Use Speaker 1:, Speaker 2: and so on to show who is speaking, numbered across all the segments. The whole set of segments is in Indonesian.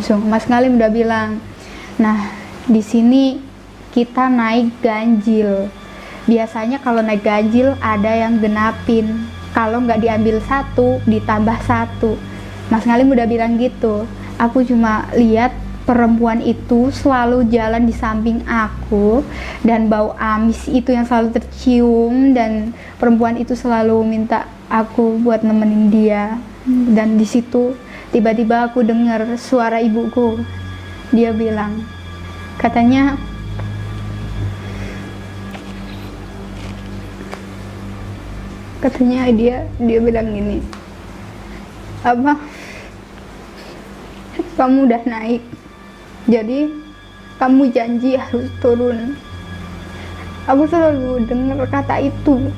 Speaker 1: Langsung Mas Ngalim udah bilang, nah di sini kita naik ganjil. Biasanya kalau naik ganjil ada yang genapin, kalau nggak diambil satu ditambah satu. Mas Ngalim udah bilang gitu. Aku cuma lihat perempuan itu selalu jalan di samping aku, dan bau amis itu yang selalu tercium, dan perempuan itu selalu minta aku buat nemenin dia. Dan di situ tiba-tiba aku dengar suara ibuku. Dia bilang, katanya dia bilang gini, apa, kamu udah naik, jadi kamu janji harus turun. Aku selalu dengar kata itu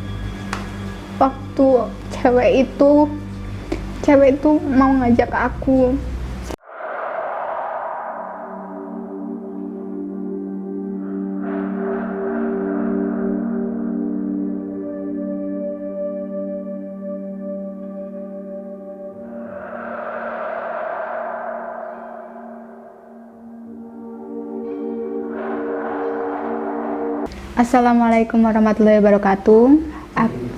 Speaker 1: waktu cewek itu mau ngajak aku. Assalamualaikum warahmatullahi wabarakatuh.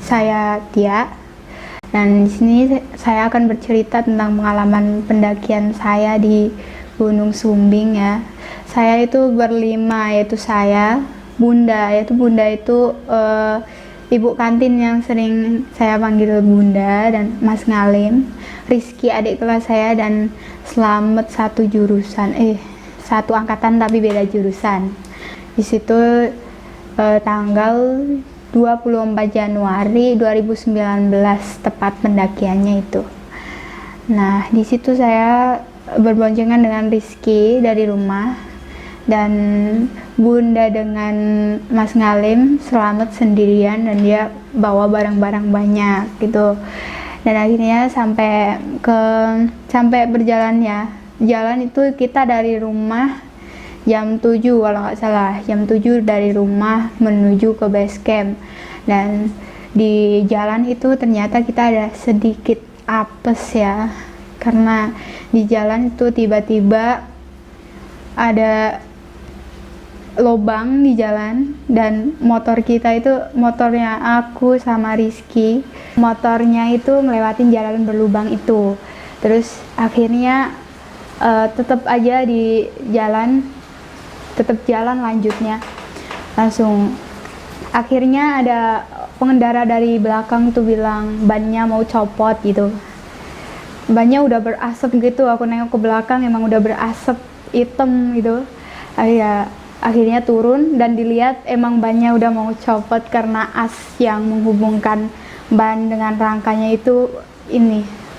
Speaker 1: Saya Tia, dan di sini saya akan bercerita tentang pengalaman pendakian saya di Gunung Sumbing ya. Saya itu berlima, yaitu saya, Bunda itu ibu kantin yang sering saya panggil Bunda, dan Mas Ngalim, Rizky adik kelas saya, dan Slamet satu angkatan tapi beda jurusan. Di situ tanggal 24 Januari 2019 tepat pendakiannya itu. Nah, di situ saya berboncengan dengan Rizky dari rumah, dan Bunda dengan Mas Ngalim selamat sendirian, dan dia bawa barang-barang banyak gitu. Dan akhirnya sampai berjalan ya. Jalan itu kita dari rumah jam 7 kalau nggak salah, jam 7 dari rumah menuju ke base camp. Dan di jalan itu ternyata kita ada sedikit apes ya, karena di jalan itu tiba-tiba ada lobang di jalan, dan motornya aku sama Rizky, motornya itu ngelewatin jalan berlubang itu. Terus akhirnya tetap aja di tetap jalan lanjutnya. Langsung akhirnya ada pengendara dari belakang tuh bilang bannya mau copot gitu. Bannya udah berasap gitu, aku nengok ke belakang emang udah berasap hitam gitu. Akhirnya turun dan dilihat emang bannya udah mau copot karena as yang menghubungkan ban dengan rangkanya itu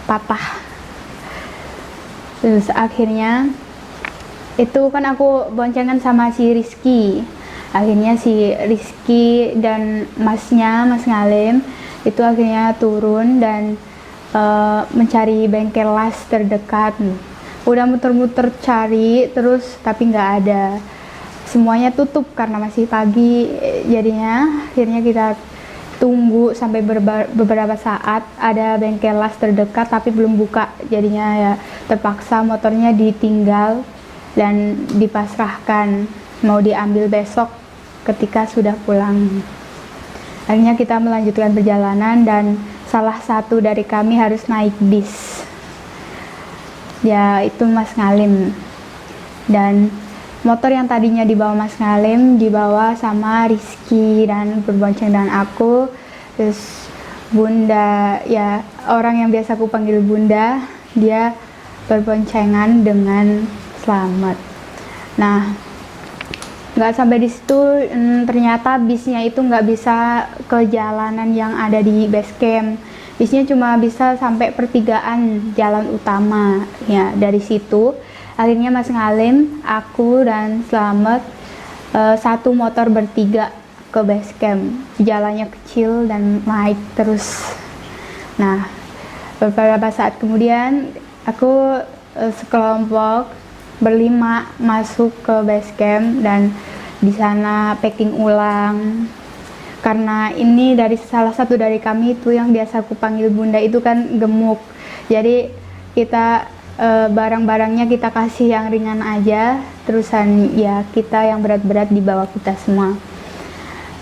Speaker 1: patah. Terus akhirnya itu kan aku boncengan sama si Rizky. Akhirnya si Rizky dan Mas Ngalim itu akhirnya turun dan mencari bengkel las terdekat. Udah muter-muter cari terus tapi nggak ada, semuanya tutup karena masih pagi. Jadinya akhirnya kita tunggu sampai beberapa saat ada bengkel las terdekat tapi belum buka. Jadinya ya terpaksa motornya ditinggal dan dipasrahkan, mau diambil besok ketika sudah pulang. Akhirnya kita melanjutkan perjalanan, dan salah satu dari kami harus naik bis, ya itu Mas Ngalim. Dan motor yang tadinya dibawa Mas Ngalim dibawa sama Rizky dan berbonceng dengan aku. Terus Bunda, ya orang yang biasa aku panggil Bunda, dia berboncengan dengan Slamet. Nah, nggak sampai di situ, ternyata bisnya itu nggak bisa ke jalanan yang ada di base camp. Bisnya cuma bisa sampai pertigaan jalan utama. Ya, dari situ akhirnya Mas Ngalim, aku dan Slamet satu motor bertiga ke base camp. Jalannya kecil dan naik terus. Nah, beberapa saat kemudian aku sekelompok berlima masuk ke base camp, dan di sana packing ulang. Karena ini dari salah satu dari kami itu yang biasa aku panggil Bunda itu kan gemuk. Jadi kita barang-barangnya kita kasih yang ringan aja, terusan ya kita yang berat-berat dibawa kita semua.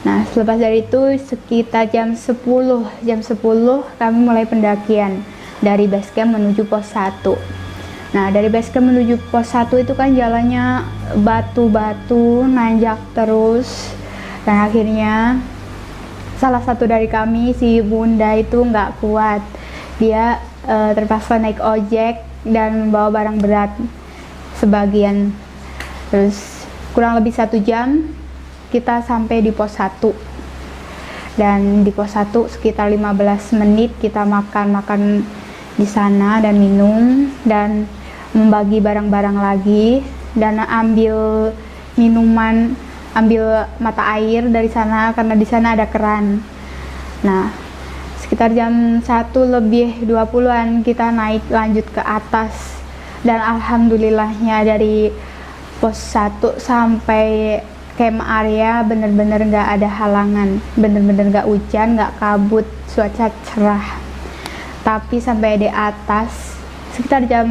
Speaker 1: Nah, selepas dari itu sekitar jam 10 kami mulai pendakian dari base camp menuju pos 1. Nah, dari base camp menuju pos 1 itu kan jalannya batu-batu, nanjak terus, dan akhirnya salah satu dari kami, si Bunda itu nggak kuat. Dia terpaksa naik ojek dan membawa barang berat sebagian. Terus kurang lebih 1 jam kita sampai di pos 1, dan di pos 1 sekitar 15 menit kita makan di sana dan minum dan membagi barang-barang lagi dan ambil minuman, ambil mata air dari sana karena di sana ada keran. Nah, sekitar jam 1:20-an kita naik lanjut ke atas, dan alhamdulillahnya dari pos 1 sampai camp area bener-bener nggak ada halangan, bener-bener nggak hujan, nggak kabut, cuaca cerah. Tapi sampai di atas sekitar jam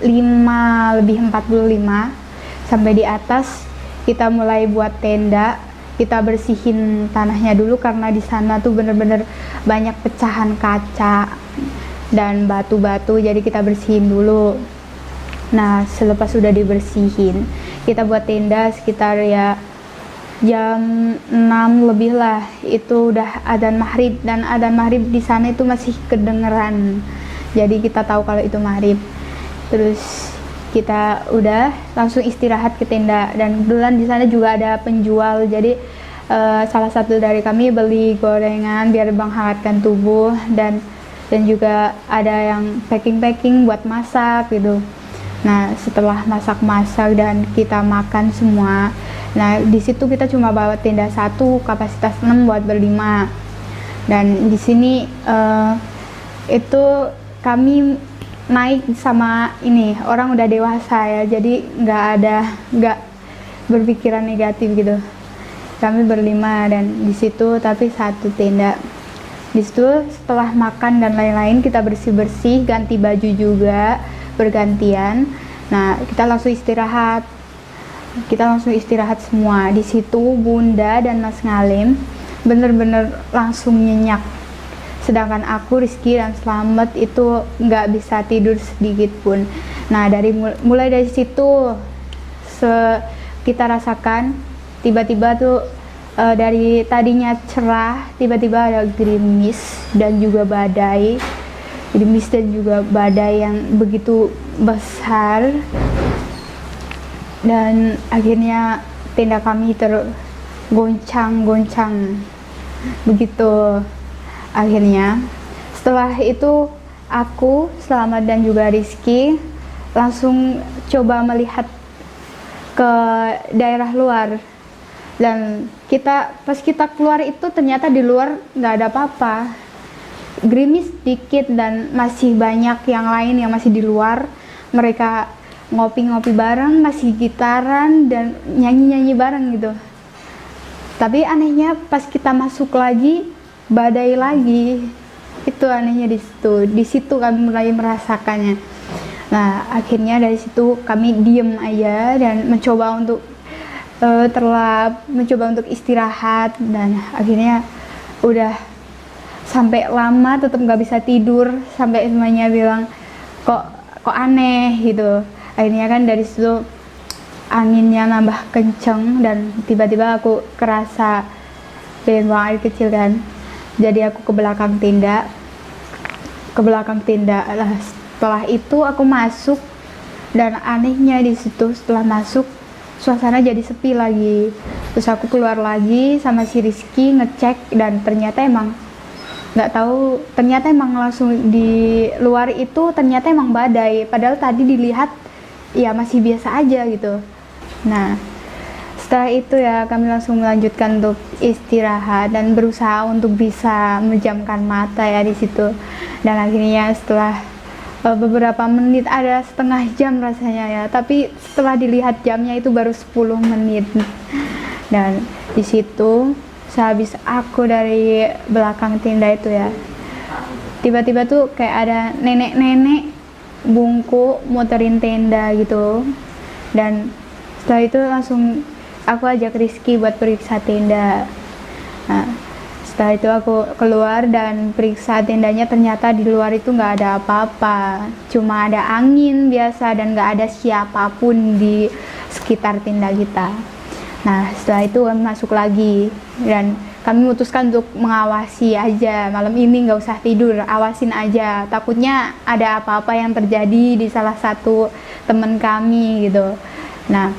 Speaker 1: 5:45 sampai di atas kita mulai buat tenda. Kita bersihin tanahnya dulu karena di sana tuh bener-bener banyak pecahan kaca dan batu-batu, jadi kita bersihin dulu. Nah, selepas sudah dibersihin, kita buat tenda sekitar ya jam 6 lebih lah, itu udah adzan maghrib, dan adzan maghrib di sana itu masih kedengeran. Jadi kita tahu kalau itu maghrib. Terus kita udah langsung istirahat ke tenda, dan kebetulan di sana juga ada penjual, jadi salah satu dari kami beli gorengan biar menghangatkan tubuh, dan juga ada yang packing buat masak gitu. Nah, setelah masak dan kita makan semua, nah di situ kita cuma bawa tenda 1 kapasitas 6 buat berlima, dan di sini itu kami naik sama ini orang udah dewasa ya, jadi nggak berpikiran negatif gitu. Kami berlima dan di situ tapi 1 tenda. Di situ setelah makan dan lain-lain kita bersih-bersih, ganti baju juga bergantian. Nah, kita langsung istirahat. Kita langsung istirahat semua. Di situ Bunda dan Mas Ngalim bener-bener langsung nyenyak. Sedangkan aku, Rizky, dan Slamet itu nggak bisa tidur sedikit pun. Nah, mulai dari situ kita rasakan tiba-tiba tuh dari tadinya cerah, tiba-tiba ada gerimis dan juga badai. Gerimis dan juga badai yang begitu besar. Dan akhirnya tenda kami tergoncang-goncang. Begitu. Akhirnya setelah itu aku, Slamet dan juga Rizky langsung coba melihat ke daerah luar, dan pas kita keluar itu ternyata di luar nggak ada apa-apa, gerimis dikit dan masih banyak yang lain yang masih di luar. Mereka ngopi-ngopi bareng, masih gitaran dan nyanyi-nyanyi bareng gitu. Tapi anehnya pas kita masuk lagi badai lagi. Itu anehnya di situ. Di situ kami mulai merasakannya. Nah, akhirnya dari situ kami diem aja dan mencoba untuk terlap, mencoba untuk istirahat, dan akhirnya udah sampai lama tetap nggak bisa tidur, sampai semuanya bilang kok aneh gitu. Akhirnya kan dari situ anginnya nambah kenceng dan tiba-tiba aku kerasa pengen buang air kecil kan. Jadi aku ke belakang tenda lah. Setelah itu aku masuk, dan anehnya di situ setelah masuk suasana jadi sepi lagi. Terus aku keluar lagi sama si Rizky ngecek, dan ternyata emang langsung di luar itu ternyata emang badai, padahal tadi dilihat ya masih biasa aja gitu. Nah, setelah itu ya kami langsung melanjutkan untuk istirahat dan berusaha untuk bisa menjamkan mata ya di situ. Dan akhirnya setelah beberapa menit, ada setengah jam rasanya ya, tapi setelah dilihat jamnya itu baru 10 menit. Dan di situ sehabis aku dari belakang tenda itu ya, tiba-tiba tuh kayak ada nenek-nenek bungkuk muterin tenda gitu. Dan setelah itu langsung aku ajak Rizky buat periksa tenda. Nah, setelah itu aku keluar dan periksa tendanya, ternyata di luar itu nggak ada apa-apa, cuma ada angin biasa dan nggak ada siapapun di sekitar tenda kita. Nah, setelah itu kami masuk lagi dan kami memutuskan untuk mengawasi aja malam ini, nggak usah tidur, awasin aja, takutnya ada apa-apa yang terjadi di salah satu teman kami gitu. Nah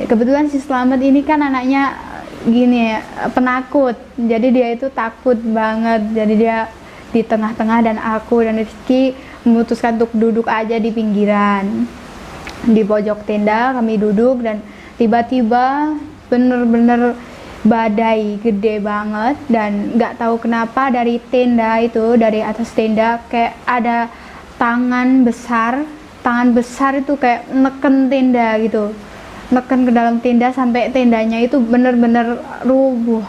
Speaker 1: kebetulan si Slamet ini kan anaknya gini, penakut, jadi dia itu takut banget, jadi dia di tengah-tengah dan aku dan Rizky memutuskan untuk duduk aja di pinggiran, di pojok tenda kami duduk. Dan tiba-tiba bener-bener badai gede banget, dan nggak tahu kenapa dari tenda itu, dari atas tenda kayak ada tangan besar itu kayak neken tenda gitu, neken ke dalam tenda sampai tendanya itu bener-bener roboh.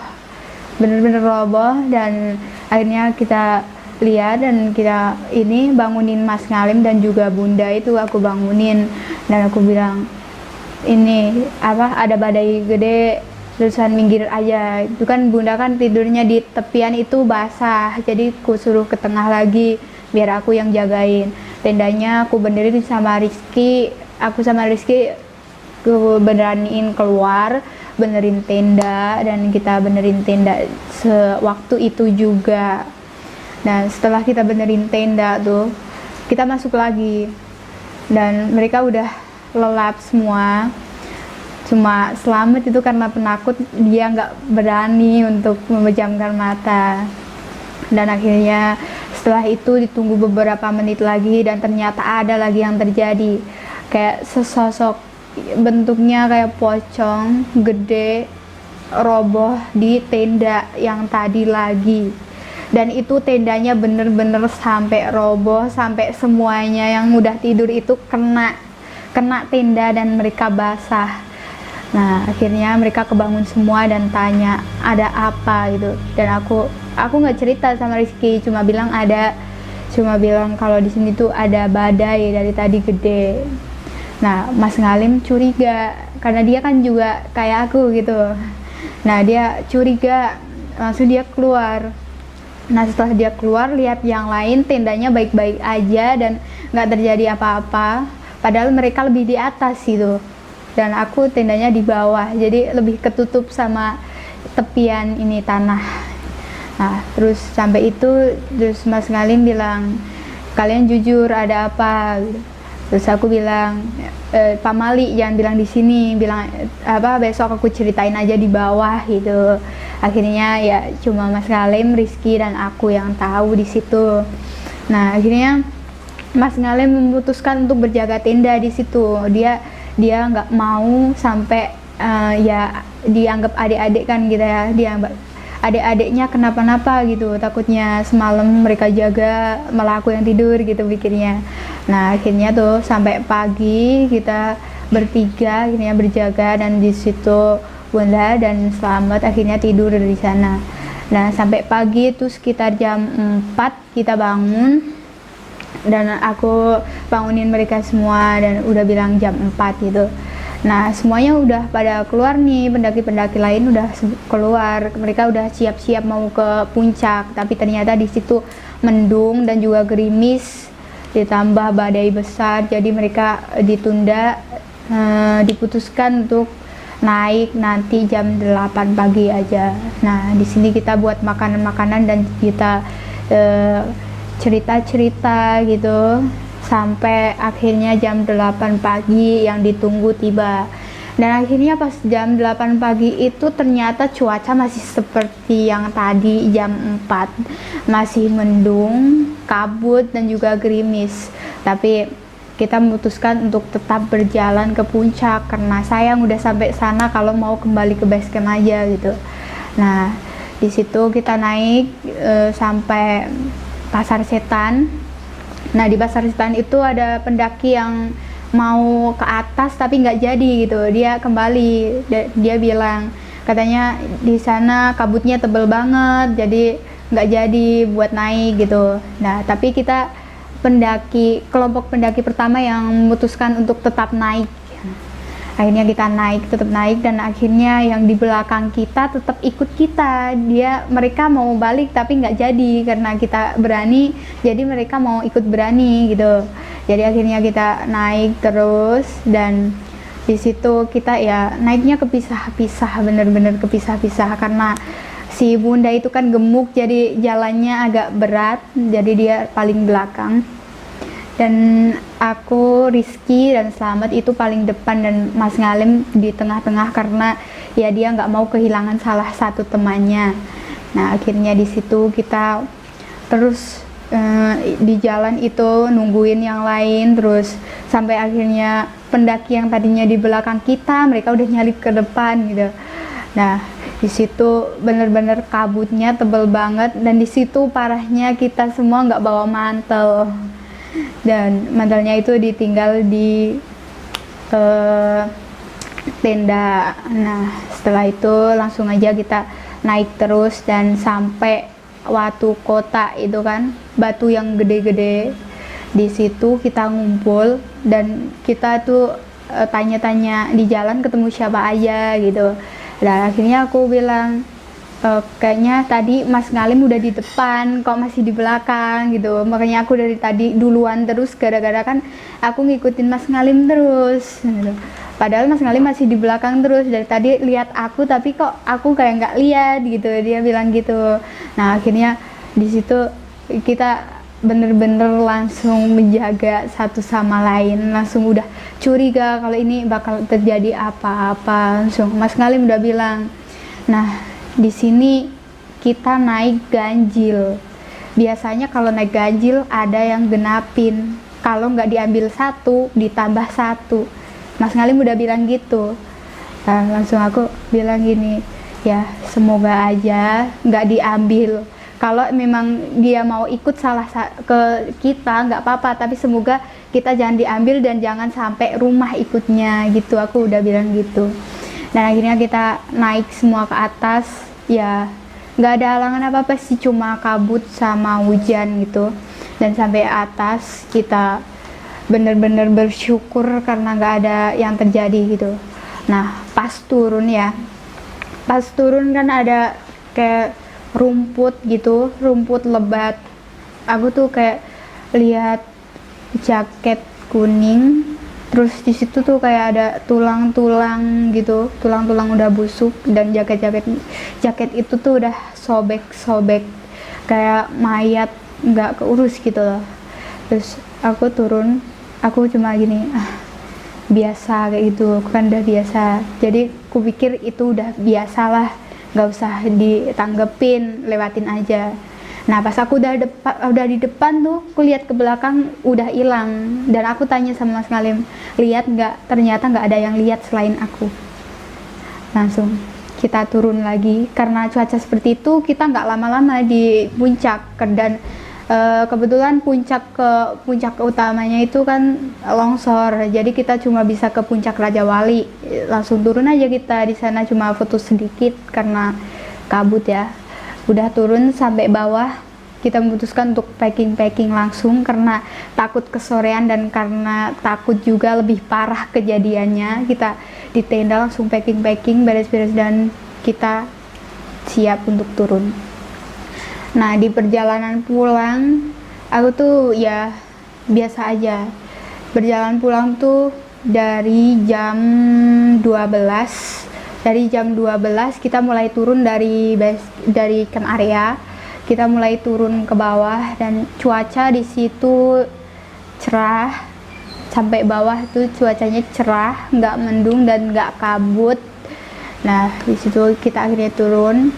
Speaker 1: Dan akhirnya kita lihat dan kita ini bangunin Mas Ngalim dan juga Bunda itu aku bangunin, dan aku bilang ini apa, ada badai gede, terusan minggir aja. Itu kan Bunda kan tidurnya di tepian itu basah, jadi aku suruh ke tengah lagi biar aku yang jagain tendanya. Aku benerin sama Rizky, beraniin keluar benerin tenda, dan kita benerin tenda sewaktu itu juga. Dan setelah kita benerin tenda tuh, kita masuk lagi dan mereka udah lelap semua, cuma Slamet itu karena penakut dia nggak berani untuk memejamkan mata. Dan akhirnya setelah itu ditunggu beberapa menit lagi, dan ternyata ada lagi yang terjadi, kayak sesosok bentuknya kayak pocong gede roboh di tenda yang tadi lagi. Dan itu tendanya bener-bener sampai roboh, sampai semuanya yang udah tidur itu kena tenda dan mereka basah. Nah akhirnya mereka kebangun semua dan tanya ada apa gitu, dan aku nggak cerita sama Rizky, cuma bilang kalau di sini tuh ada badai dari tadi gede. Nah Mas Ngalim curiga karena dia kan juga kayak aku gitu. Nah dia curiga, langsung dia keluar. Nah setelah dia keluar lihat yang lain tendanya baik-baik aja dan nggak terjadi apa-apa, padahal mereka lebih di atas gitu, dan aku tendanya di bawah, jadi lebih ketutup sama tepian ini tanah. Nah terus sampai itu, terus Mas Ngalim bilang kalian jujur ada apa gitu. Terus aku bilang Pak Mali jangan bilang di sini, bilang apa, besok aku ceritain aja di bawah gitu. Akhirnya ya cuma Mas Ngalim, Rizky dan aku yang tahu di situ. Nah akhirnya Mas Ngalim memutuskan untuk berjaga tenda di situ. Dia nggak mau sampai ya dianggap adik-adik kan gitu ya, dianggap adik-adiknya kenapa-napa gitu, takutnya semalam mereka jaga malah aku yang tidur gitu pikirnya. Nah akhirnya tuh sampai pagi kita bertiga akhirnya berjaga, dan di situ Bunda dan Slamet akhirnya tidur di sana. Nah sampai pagi itu sekitar jam 4 kita bangun, dan aku bangunin mereka semua dan udah bilang jam 4 gitu. Nah semuanya udah pada keluar nih, pendaki-pendaki lain udah keluar, mereka udah siap-siap mau ke puncak, tapi ternyata di situ mendung dan juga gerimis ditambah badai besar, jadi mereka ditunda, diputuskan untuk naik nanti jam 8 pagi aja. Nah di sini kita buat makanan-makanan dan kita cerita-cerita gitu sampai akhirnya jam 8 pagi yang ditunggu tiba. Dan akhirnya pas jam 8 pagi itu ternyata cuaca masih seperti yang tadi jam 4, masih mendung, kabut dan juga gerimis. Tapi kita memutuskan untuk tetap berjalan ke puncak karena sayang udah sampai sana kalau mau kembali ke base camp aja gitu. Nah di situ kita naik sampai Pasar Setan. Nah di Pasar Setan itu ada pendaki yang mau ke atas tapi nggak jadi gitu, dia kembali. Dia bilang katanya di sana kabutnya tebel banget, jadi nggak jadi buat naik gitu. Nah tapi kita kelompok pendaki pertama yang memutuskan untuk tetap naik. Akhirnya kita tetap naik, dan akhirnya yang di belakang kita tetap ikut kita. Mereka mau balik tapi nggak jadi karena kita berani, jadi mereka mau ikut berani gitu. Jadi akhirnya kita naik terus, dan di situ kita ya naiknya kepisah-pisah, bener-bener kepisah-pisah karena si bunda itu kan gemuk, jadi jalannya agak berat, jadi dia paling belakang. Dan aku, Rizky dan Slamet itu paling depan, dan Mas Ngalim di tengah-tengah karena ya dia nggak mau kehilangan salah satu temannya. Nah akhirnya di situ kita terus di jalan itu nungguin yang lain, terus sampai akhirnya pendaki yang tadinya di belakang kita, mereka udah nyalip ke depan gitu. Nah di situ bener-bener kabutnya tebel banget, dan di situ parahnya kita semua nggak bawa mantel. Dan mantelnya itu ditinggal di tenda. Nah setelah itu langsung aja kita naik terus, dan sampai Watu Kota itu kan, batu yang gede-gede. Di situ kita ngumpul, dan kita tuh tanya-tanya di jalan ketemu siapa aja gitu. Dan akhirnya aku bilang, kayaknya tadi Mas Ngalim udah di depan, kok masih di belakang gitu. Makanya aku dari tadi duluan terus, gara-gara kan aku ngikutin Mas Ngalim terus gitu. Padahal Mas Ngalim masih di belakang terus, dari tadi lihat aku tapi kok aku kayak nggak lihat gitu, dia bilang gitu. Nah akhirnya di situ kita bener-bener langsung menjaga satu sama lain, langsung udah curiga kalau ini bakal terjadi apa-apa. Langsung Mas Ngalim udah bilang, nah di sini kita naik ganjil. Biasanya kalau naik ganjil ada yang genapin. Kalau nggak diambil satu, ditambah satu. Mas Ngalim udah bilang gitu. Nah, langsung aku bilang gini, ya semoga aja nggak diambil. Kalau memang dia mau ikut ke kita nggak apa-apa, tapi semoga kita jangan diambil dan jangan sampai rumah ikutnya gitu. Aku udah bilang gitu. Dan akhirnya kita naik semua ke atas, ya nggak ada halangan apa-apa sih, cuma kabut sama hujan gitu. Dan sampai atas kita bener-bener bersyukur karena nggak ada yang terjadi gitu. Nah pas turun kan ada kayak rumput gitu, rumput lebat. Aku tuh kayak lihat jaket kuning, terus di situ tuh kayak ada tulang-tulang gitu, tulang-tulang udah busuk, dan jaket itu tuh udah sobek-sobek kayak mayat nggak keurus gitu loh. Terus aku turun, aku cuma gini, biasa kayak gitu, aku kan udah biasa. Jadi aku pikir itu udah biasa lah, nggak usah ditanggepin, lewatin aja. Nah pas aku udah di depan tuh, aku lihat ke belakang udah hilang, dan aku tanya sama Mas Ngalim, lihat nggak? Ternyata nggak ada yang lihat selain aku. Langsung kita turun lagi, karena cuaca seperti itu kita nggak lama-lama di puncak. Dan kebetulan puncak utamanya itu kan longsor, jadi kita cuma bisa ke puncak Raja Wali. Langsung turun aja kita di sana, cuma foto sedikit karena kabut ya. Udah turun sampai bawah, kita memutuskan untuk packing langsung karena takut kesorean, dan karena takut juga lebih parah kejadiannya. Kita di tenda langsung packing, beres-beres, dan kita siap untuk turun. Nah di perjalanan pulang, aku tuh ya biasa aja. Berjalan pulang tuh dari jam 12 kita mulai turun dari camp area. Kita mulai turun ke bawah, dan cuaca di situ cerah. Sampai bawah tuh cuacanya cerah, nggak mendung dan nggak kabut. Nah di situ kita akhirnya turun,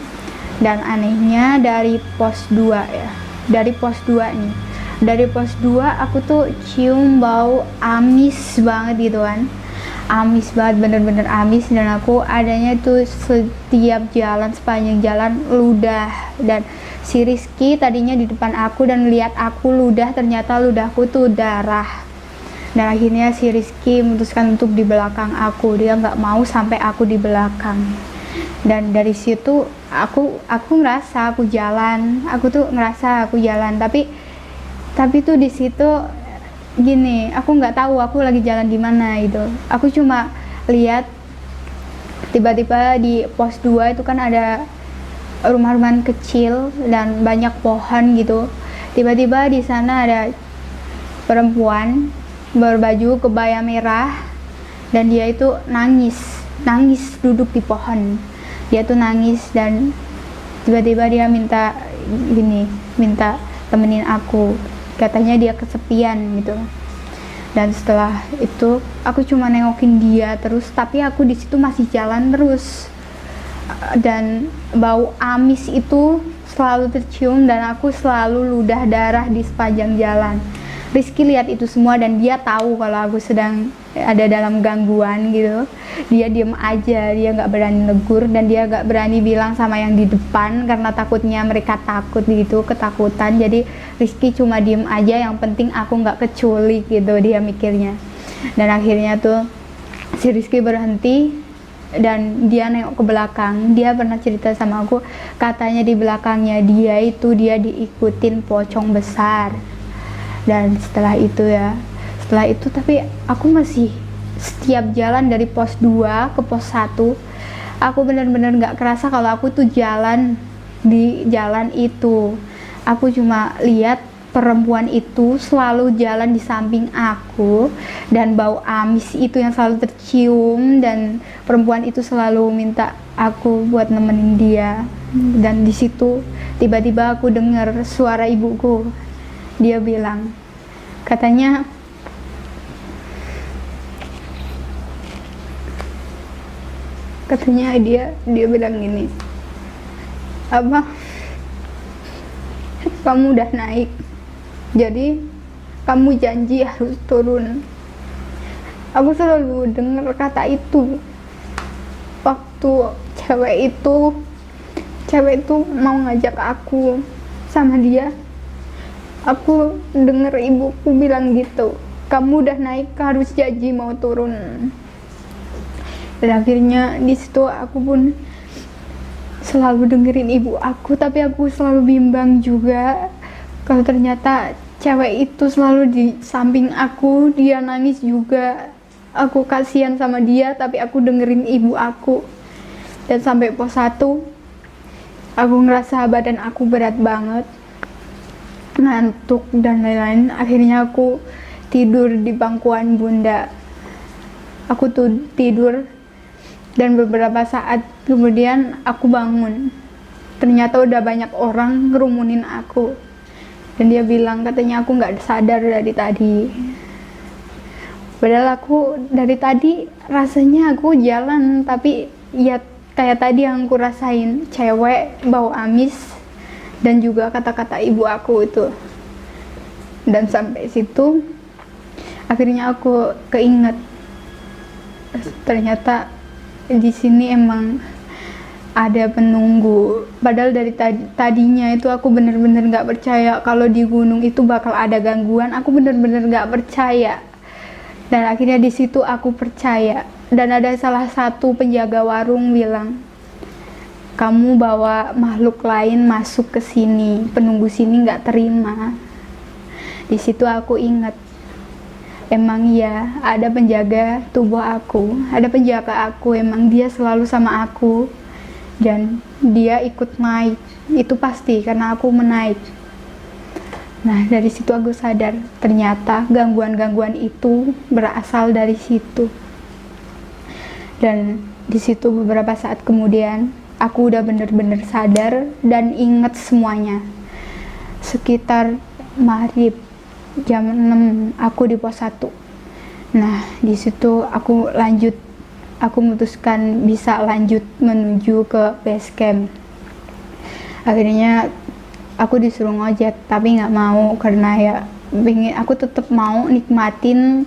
Speaker 1: dan anehnya dari pos 2 ya, dari pos 2 aku tuh cium bau amis banget gitu kan. Amis banget, bener-bener amis. Dan aku adanya tuh setiap jalan, sepanjang jalan ludah. Dan si Rizky tadinya di depan aku dan lihat aku ludah, ternyata ludahku tuh darah. Dan akhirnya si Rizky memutuskan untuk di belakang aku, dia nggak mau sampai aku di belakang. Dan dari situ aku ngerasa aku jalan, tapi Tapi tuh di situ gini, aku nggak tahu aku lagi jalan di mana gitu. Aku cuma lihat tiba-tiba di pos 2 itu kan ada rumah-rumahan kecil dan banyak pohon gitu. Tiba-tiba di sana ada perempuan berbaju kebaya merah dan dia itu nangis duduk di pohon. Dia tuh nangis dan tiba-tiba dia minta temenin aku. Katanya dia kesepian gitu. Dan setelah itu aku cuma nengokin dia terus, tapi aku di situ masih jalan terus. Dan bau amis itu selalu tercium dan aku selalu ludah darah di sepanjang jalan. Rizky lihat itu semua dan dia tahu kalau aku sedang ada dalam gangguan gitu. Dia diem aja, dia nggak berani negur dan dia nggak berani bilang sama yang di depan karena takutnya mereka takut gitu, ketakutan. Jadi Rizky cuma diem aja, yang penting aku nggak keculik gitu dia mikirnya. Dan akhirnya tuh si Rizky berhenti dan dia nengok ke belakang. Dia pernah cerita sama aku, katanya di belakangnya dia diikutin pocong besar. Dan setelah itu tapi aku masih setiap jalan dari pos 2 ke pos 1 aku benar-benar gak kerasa kalau aku tuh jalan di jalan itu. Aku cuma lihat perempuan itu selalu jalan di samping aku dan bau amis itu yang selalu tercium, dan perempuan itu selalu minta aku buat nemenin dia. Dan di situ tiba-tiba aku dengar suara ibuku. Dia bilang, katanya dia bilang gini, apa, kamu udah naik, jadi kamu janji harus turun. Aku selalu dengar kata itu waktu cewek itu mau ngajak aku sama dia. Aku denger ibuku bilang gitu, kamu udah naik harus janji mau turun. Dan akhirnya di situ aku pun selalu dengerin ibu aku, tapi aku selalu bimbang juga kalau ternyata cewek itu selalu di samping aku, dia nangis juga. Aku kasihan sama dia, tapi aku dengerin ibu aku. Dan sampai pos 1 aku ngerasa badan aku berat banget, ngantuk dan lain-lain. Akhirnya aku tidur di bangkuan bunda. Aku tuh tidur dan beberapa saat kemudian aku bangun. Ternyata udah banyak orang ngerumunin aku. Dan dia bilang katanya aku nggak sadar dari tadi. Padahal aku dari tadi rasanya aku jalan, tapi ya kayak tadi yang aku rasain, cewek, bau amis, dan juga kata-kata ibu aku itu. Dan sampai situ akhirnya aku keinget, ternyata di sini emang ada penunggu. Padahal dari tadinya itu aku bener-bener gak percaya kalau di gunung itu bakal ada gangguan. Aku bener-bener gak percaya. Dan akhirnya di situ aku percaya. Dan ada salah satu penjaga warung bilang, kamu bawa makhluk lain masuk ke sini, penunggu sini nggak terima. Di situ aku ingat, emang ya ada penjaga tubuh aku, ada penjaga aku, emang dia selalu sama aku dan dia ikut naik, itu pasti karena aku menaik. Nah dari situ aku sadar ternyata gangguan-gangguan itu berasal dari situ. Dan di situ beberapa saat kemudian aku udah bener-bener sadar dan inget semuanya. Sekitar maghrib jam 6 aku di pos 1. Nah di situ aku memutuskan bisa lanjut menuju ke base camp. Akhirnya aku disuruh ngojek, tapi nggak mau karena ya aku tetap mau nikmatin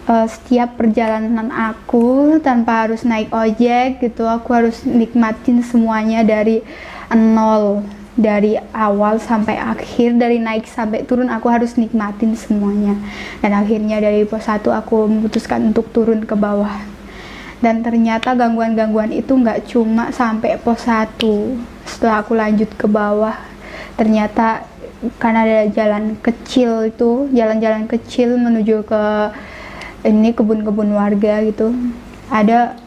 Speaker 1: setiap perjalanan aku tanpa harus naik ojek gitu. Aku harus nikmatin semuanya dari nol, dari awal sampai akhir, dari naik sampai turun aku harus nikmatin semuanya. Dan akhirnya dari pos 1 aku memutuskan untuk turun ke bawah. Dan ternyata gangguan-gangguan itu nggak cuma sampai pos 1. Setelah aku lanjut ke bawah, ternyata karena ada jalan kecil itu, jalan-jalan kecil menuju ke ini kebun-kebun warga gitu. Ada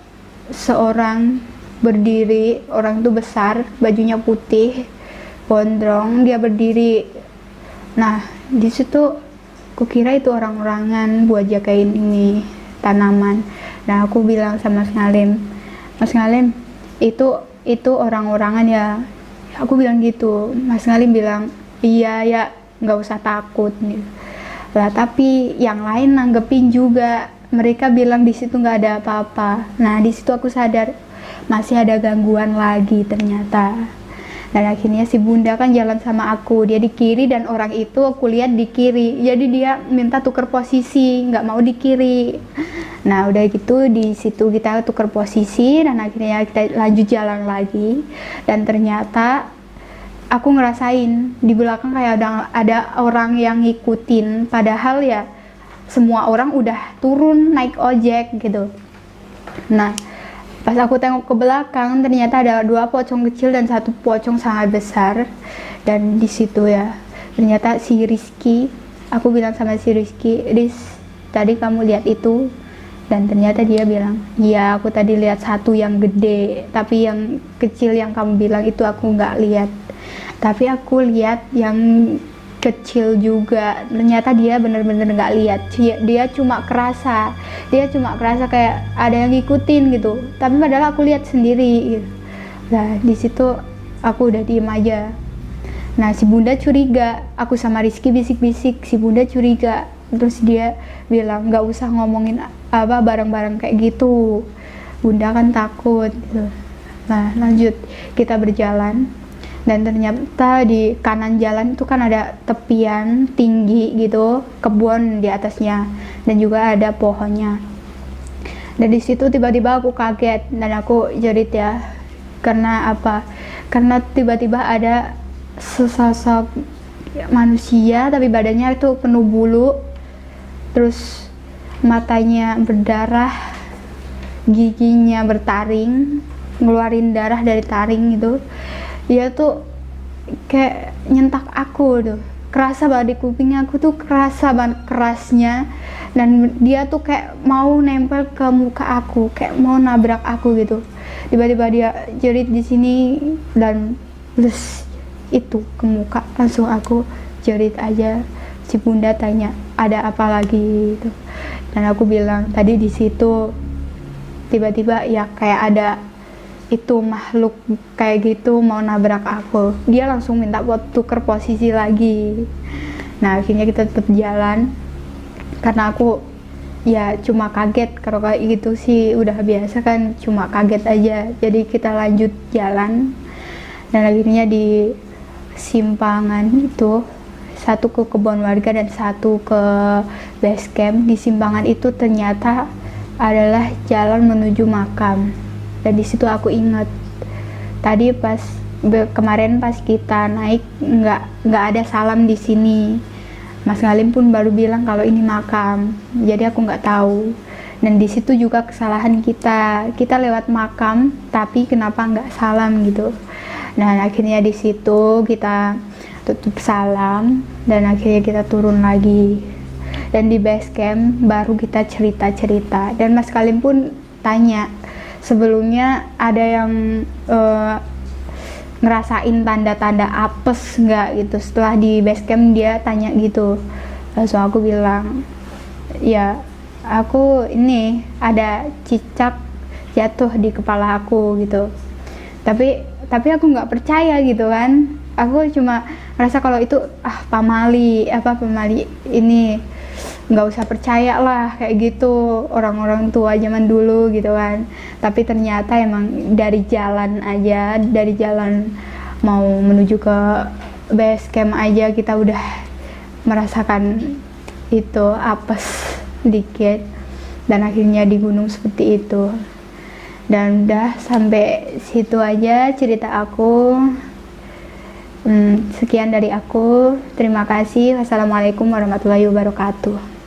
Speaker 1: seorang berdiri, orang itu besar, bajunya putih, gondrong, dia berdiri. Nah, di situ kukira itu orang-orangan buat jagain ini tanaman. Nah, aku bilang sama Mas Ngalim, itu orang-orangan ya. Aku bilang gitu. Mas Ngalim bilang, iya ya, nggak usah takut gitu. Lah tapi yang lain nanggepin juga, mereka bilang di situ nggak ada apa-apa. Nah di situ aku sadar masih ada gangguan lagi ternyata. Dan akhirnya si bunda kan jalan sama aku, dia di kiri dan orang itu aku lihat di kiri, jadi dia minta tuker posisi, nggak mau di kiri. Nah udah gitu di situ kita tuker posisi dan akhirnya kita lanjut jalan lagi. Dan ternyata aku ngerasain di belakang kayak ada orang yang ngikutin, padahal ya semua orang udah turun naik ojek gitu. Nah pas aku tengok ke belakang ternyata ada 2 pocong kecil dan 1 pocong sangat besar. Dan di situ ya ternyata si Rizky, aku bilang sama si Rizky, Riz tadi kamu lihat itu? Dan ternyata dia bilang, iya aku tadi lihat 1 yang gede, tapi yang kecil yang kamu bilang itu aku nggak lihat. Tapi aku lihat yang kecil juga, ternyata dia bener-bener nggak lihat, dia cuma kerasa kayak ada yang ngikutin gitu, tapi padahal aku lihat sendiri gitu. Nah di situ aku udah diem aja. Nah si bunda curiga, aku sama Rizky bisik-bisik, si bunda curiga, terus dia bilang nggak usah ngomongin apa barang-barang kayak gitu, bunda kan takut gitu. Nah lanjut kita berjalan. Dan ternyata di kanan jalan itu kan ada tepian tinggi gitu, kebun di atasnya, dan juga ada pohonnya. Dan di situ tiba-tiba aku kaget dan aku jerit ya, karena apa? Karena tiba-tiba ada sesosok manusia tapi badannya itu penuh bulu, terus matanya berdarah, giginya bertaring, ngeluarin darah dari taring gitu. Dia tuh kayak nyentak aku tuh, kerasa banget di kuping aku tuh, kerasa banget kerasnya. Dan dia tuh kayak mau nempel ke muka aku, kayak mau nabrak aku gitu. Tiba-tiba dia jerit di sini dan terus itu ke muka, langsung aku jerit aja. Si bunda tanya ada apa lagi gitu, dan aku bilang tadi di situ tiba-tiba ya kayak ada itu makhluk kayak gitu mau nabrak aku. Dia langsung minta buat tuker posisi lagi. Nah akhirnya kita tetap jalan karena aku ya cuma kaget. Kalau kayak gitu sih udah biasa kan, cuma kaget aja. Jadi kita lanjut jalan dan akhirnya di simpangan itu, 1 ke kebun warga dan 1 ke base camp. Di simpangan itu ternyata adalah jalan menuju makam. Dan di situ aku ingat tadi pas kemarin pas kita naik nggak ada salam di sini. Mas Ngalim pun baru bilang kalau ini makam, jadi aku nggak tahu. Dan di situ juga kesalahan kita lewat makam tapi kenapa nggak salam gitu. Nah akhirnya di situ kita tutup salam dan akhirnya kita turun lagi. Dan di base camp baru kita cerita dan Mas Ngalim pun tanya, sebelumnya ada yang ngerasain tanda-tanda apes nggak gitu. Setelah di base camp dia tanya gitu, langsung aku bilang ya aku ini ada cicak jatuh di kepala aku gitu. Tapi aku nggak percaya gitu kan. Aku cuma merasa kalau itu pamali ini, nggak usah percaya lah kayak gitu, orang-orang tua zaman dulu gitu kan. Tapi ternyata emang dari jalan mau menuju ke base camp aja kita udah merasakan itu apes dikit. Dan akhirnya di gunung seperti itu. Dan udah sampai situ aja cerita aku. Sekian dari aku, terima kasih. Wassalamualaikum warahmatullahi wabarakatuh.